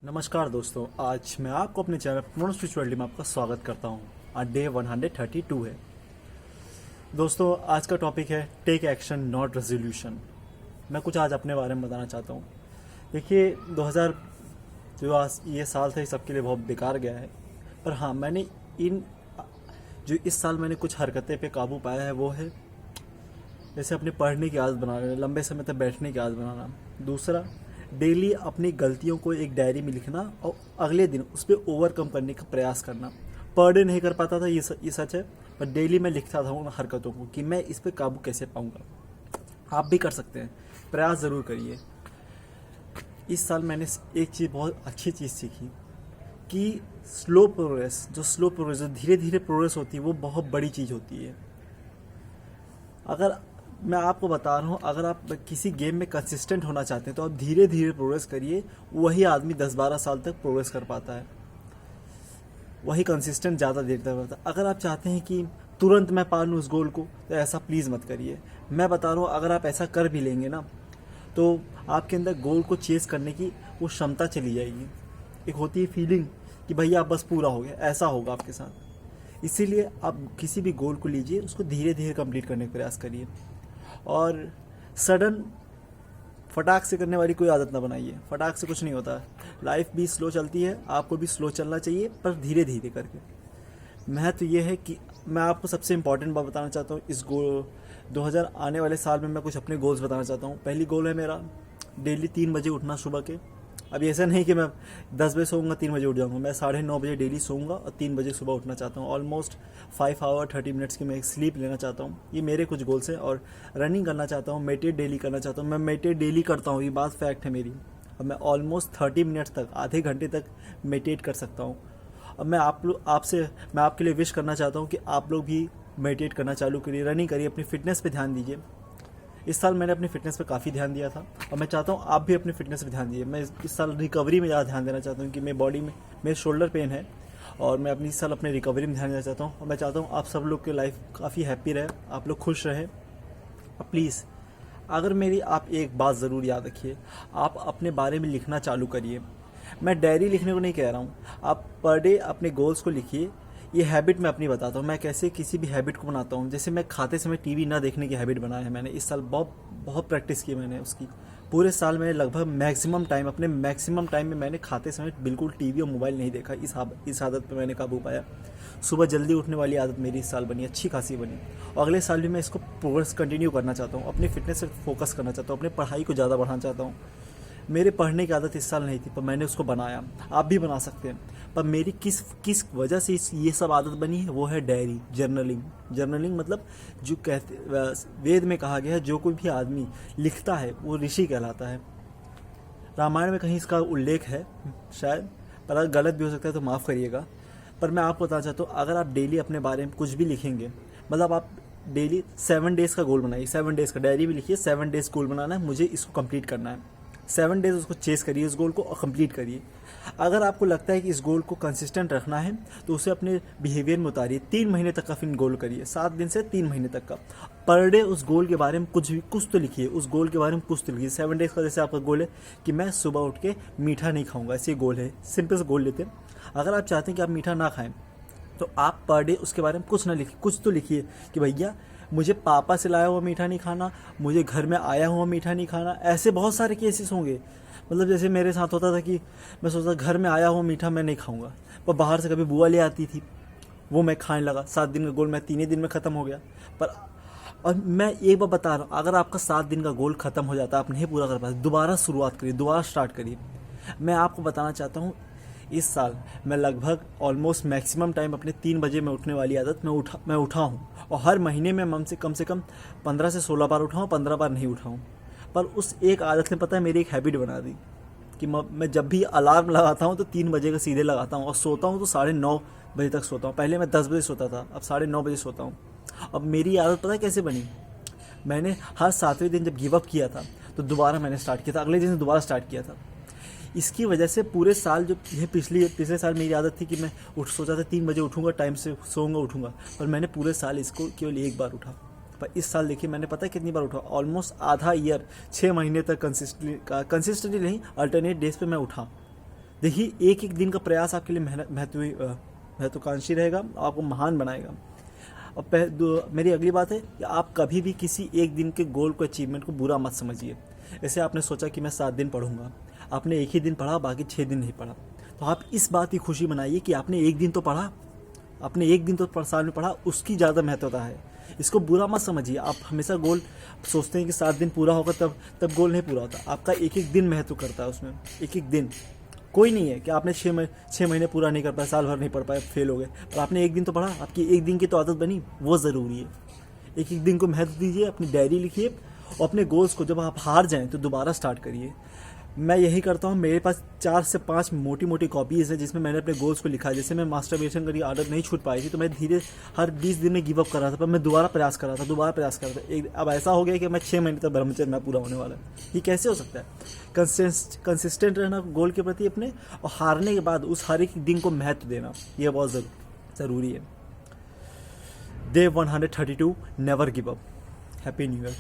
नमस्कार दोस्तों, आज मैं आपको अपने चैनल प्रोनो स्पिरिचुअलिटी में आपका स्वागत करता हूं। आज डे 132 है। दोस्तों, आज का टॉपिक है टेक एक्शन नॉट रेजोल्यूशन। मैं कुछ आज अपने बारे में बताना चाहता हूं। देखिए, 2000 जो आज ये साल था, ये सबके लिए बहुत बेकार गया है। पर हाँ, मैंने इस साल मैंने कुछ हरकतें पे काबू पाया है, वो है जैसे अपने पढ़ने की आदत बनाना, लंबे समय तक बैठने की आदत बनाना। दूसरा, डेली अपनी गलतियों को एक डायरी में लिखना और अगले दिन उस पर ओवरकम करने का प्रयास करना। पर डे नहीं कर पाता था, ये सच है, पर डेली मैं लिखता था उन हरकतों को कि मैं इस पर काबू कैसे पाऊंगा। आप भी कर सकते हैं, प्रयास ज़रूर करिए। इस साल मैंने एक चीज़, बहुत अच्छी चीज़ सीखी कि स्लो प्रोग्रेस जो धीरे धीरे प्रोग्रेस होती है, वो बहुत बड़ी चीज़ होती है। अगर मैं आपको बता रहा हूँ, अगर आप किसी गेम में कंसिस्टेंट होना चाहते हैं तो आप धीरे धीरे प्रोग्रेस करिए। वही आदमी 10-12 साल तक प्रोग्रेस कर पाता है, वही कंसिस्टेंट ज़्यादा देर तक रहता है। अगर आप चाहते हैं कि तुरंत मैं पा लूँ उस गोल को, तो ऐसा प्लीज़ मत करिए। मैं बता रहा हूँ, अगर आप ऐसा कर भी लेंगे ना, तो आपके अंदर गोल को चेस करने की वो क्षमता चली जाएगी। एक होती है फीलिंग कि भैया बस पूरा हो गया, ऐसा होगा आपके साथ। इसीलिए आप किसी भी गोल को लीजिए, उसको धीरे धीरे कंप्लीट करने का प्रयास करिए। और सडन फटाक से करने वाली कोई आदत ना बनाइए। फटाक से कुछ नहीं होता। लाइफ भी स्लो चलती है, आपको भी स्लो चलना चाहिए, पर धीरे धीरे करके। महत्व ये है कि मैं आपको सबसे इम्पॉर्टेंट बात बताना चाहता हूँ। इस गोल 2000 आने वाले साल में मैं कुछ अपने गोल्स बताना चाहता हूँ। पहली गोल है मेरा डेली 3 बजे उठना सुबह के। अभी ऐसा नहीं कि मैं 10 बजे सोऊंगा 3 बजे उठ जाऊंगा। मैं 9:30 बजे डेली सोऊंगा और 3 बजे सुबह उठना चाहता हूँ। ऑलमोस्ट 5 आवर 30 मिनट्स की मैं एक स्लीप लेना चाहता हूँ। ये मेरे कुछ गोल्स हैं। और रनिंग करना चाहता हूँ, मेडिटेट डेली करना चाहता हूँ। मैं मेडिटेट डेली करता हूँ, ये बात फैक्ट है मेरी। और मैं ऑलमोस्ट 30 मिनट्स तक, आधे घंटे तक मेडिटेट कर सकता हूँ। अब मैं आपके लिए विश करना चाहता हूँ कि आप लोग भी मेडिटेट करना चालू करिए, रनिंग करिए, अपनी फिटनेस पे ध्यान दीजिए। इस साल मैंने अपनी फिटनेस पे काफ़ी ध्यान दिया था और मैं चाहता हूँ आप भी अपनी फिटनेस पे ध्यान दीजिए। मैं इस साल रिकवरी में ज़्यादा ध्यान देना चाहता हूँ कि मेरी बॉडी में मेरे शोल्डर पेन है और मैं इस साल अपने रिकवरी में ध्यान देना चाहता हूँ। और मैं चाहता हूँ आप सब लोग की लाइफ काफ़ी हैप्पी रहे, आप लोग खुश रहें। प्लीज़, अगर मेरी आप एक बात ज़रूर याद रखिए, आप अपने बारे में लिखना चालू करिए। मैं डायरी लिखने को नहीं कह रहा हूँ, आप पर डे अपने गोल्स को लिखिए। ये हैबिट मैं अपनी बताता हूँ, मैं कैसे किसी भी हैबिट को बनाता हूँ। जैसे मैं खाते समय टीवी ना देखने की हैबिट बनाया है मैंने। इस साल बहुत बहुत प्रैक्टिस की मैंने उसकी। पूरे साल मैंने लगभग अपने मैक्सिमम टाइम में मैंने खाते समय बिल्कुल टीवी और मोबाइल नहीं देखा। इस आदत पे मैंने काबू पाया। सुबह जल्दी उठने वाली आदत मेरी इस साल बनी, अच्छी खासी बनी। और अगले साल भी मैं इसको प्रोग्रेस कंटिन्यू करना चाहता हूँ। अपनी फिटनेस पर फोकस करना चाहता हूँ, अपनी पढ़ाई को ज़्यादा बढ़ाना चाहता हूँ। मेरे पढ़ने की आदत इस साल नहीं थी, पर मैंने उसको बनाया। आप भी बना सकते हैं। पर मेरी किस वजह से ये सब आदत बनी है, वो है डायरी, जर्नलिंग मतलब जो वेद में कहा गया है, जो कोई भी आदमी लिखता है वो ऋषि कहलाता है। रामायण में कहीं इसका उल्लेख है शायद, पर अगर गलत भी हो सकता है तो माफ़ करिएगा। पर मैं आपको बताना चाहता हूँ, अगर आप डेली अपने बारे में कुछ भी लिखेंगे, मतलब आप डेली 7 डेज़ का गोल बनाइए। 7 डेज़ का डायरी भी लिखिए। 7 डेज़ गोल बनाना है, मुझे इसको कंप्लीट करना है। 7 डेज़ उसको चेस करिए, इस गोल को, और कंप्लीट करिए। अगर आपको लगता है कि इस गोल को कंसिस्टेंट रखना है, तो उसे अपने बिहेवियर में उतारिए। 3 महीने तक का फिर गोल करिए, 7 दिन से 3 महीने तक का। पर डे उस गोल के बारे में कुछ तो लिखिए। उस गोल के बारे में कुछ तो लिखिए। 7 डेज़ का जैसे आपका गोल है कि मैं सुबह उठ के मीठा नहीं खाऊंगा, ऐसे गोल है। सिंपल से गोल लेते हैं। अगर आप चाहते हैं कि आप मीठा ना खाएं, तो आप पर डे उसके बारे में कुछ ना लिखिए, कुछ तो लिखिए कि भैया मुझे पापा से लाया हुआ मीठा नहीं खाना, मुझे घर में आया हुआ मीठा नहीं खाना। ऐसे बहुत सारे केसेस होंगे। मतलब जैसे मेरे साथ होता था कि मैं सोचता घर में आया हुआ मीठा मैं नहीं खाऊंगा, पर बाहर से कभी बुआ ले आती थी, वो मैं खाने लगा। 7 दिन का गोल मैं 3 ही दिन में ख़त्म हो गया। पर और मैं एक बार बता रहा हूँ, अगर आपका 7 दिन का गोल ख़त्म हो जाता है, आप नहीं पूरा कर पाते, दोबारा शुरुआत करिए, दोबारा स्टार्ट करिए। मैं आपको बताना चाहता हूँ, इस साल मैं लगभग ऑलमोस्ट मैक्सिमम टाइम अपने 3 बजे में उठने वाली आदत मैं उठा हूँ। और हर महीने में कम से कम 15 से 16 बार उठाऊँ, 15 बार नहीं उठाऊँ। पर उस एक आदत ने, पता है, मेरी एक हैबिट बना दी कि मैं जब भी अलार्म लगाता हूँ तो 3 बजे का सीधे लगाता हूँ, और सोता हूँ तो 9:30 बजे तक सोता हूँ। पहले मैं 10 बजे सोता था, अब 9:30 बजे सोता हूँ। अब मेरी आदत पता है कैसे बनी? मैंने हर 7वें दिन जब गिव अप किया था, तो दोबारा मैंने स्टार्ट किया था, अगले दिन से दोबारा स्टार्ट किया था। इसकी वजह से पूरे साल, जो ये पिछले साल मेरी आदत थी कि मैं सोचा था 3 बजे उठूंगा, टाइम से सोऊंगा, उठूंगा, पर मैंने पूरे साल इसको केवल एक बार उठा। पर इस साल देखिए मैंने पता है कितनी बार उठा, ऑलमोस्ट आधा ईयर, 6 महीने तक कंसिस्टेंटली नहीं, अल्टरनेट डेज पे मैं उठा। देखिए, एक एक दिन का प्रयास आपके लिए महत्वाकांक्षी रहेगा, आपको महान बनाएगा। और मेरी अगली बात है कि आप कभी भी किसी एक दिन के गोल को, अचीवमेंट को बुरा मत समझिए। जैसे आपने सोचा कि मैं 7 दिन पढ़ूंगा, आपने एक ही दिन पढ़ा, बाकी 6 दिन नहीं पढ़ा, तो आप इस बात की खुशी मनाइए कि आपने एक दिन तो पढ़ा, आपने एक दिन तो साल में पढ़ा, उसकी ज़्यादा महत्वता है। इसको बुरा मत समझिए। आप हमेशा गोल सोचते हैं कि 7 दिन पूरा होगा तब गोल नहीं पूरा होता। आपका एक एक दिन महत्व करता है उसमें, एक एक दिन। कोई नहीं है कि आपने 6 महीने पूरा नहीं कर पाया, साल भर नहीं पढ़ पाए, फेल हो गए, पर आपने एक दिन तो पढ़ा, आपकी एक दिन की तो आदत बनी, वो ज़रूरी है। एक एक दिन को महत्व दीजिए, अपनी डायरी लिखिए और अपने गोल्स को जब आप हार जाएं तो दोबारा स्टार्ट करिए। मैं यही करता हूँ। मेरे पास 4 से 5 मोटी मोटी कॉपीज़ हैं जिसमें मैंने अपने गोल्स को लिखा है। जैसे मैं मास्टरबेशन की आदत नहीं छूट पाई थी तो मैं धीरे हर 20 दिन में गिव अप कर रहा था, पर मैं दोबारा प्रयास कर रहा था। अब ऐसा हो गया कि मैं 6 महीने तक ब्रह्मचर्य में पूरा होने वाला है। ये कैसे हो सकता है? कंसिस्टेंट रहना गोल के प्रति अपने, और हारने के बाद उस हर एक दिन को महत्व देना, यह बहुत ज़रूरी है। Day 132, never give up. Happy new year.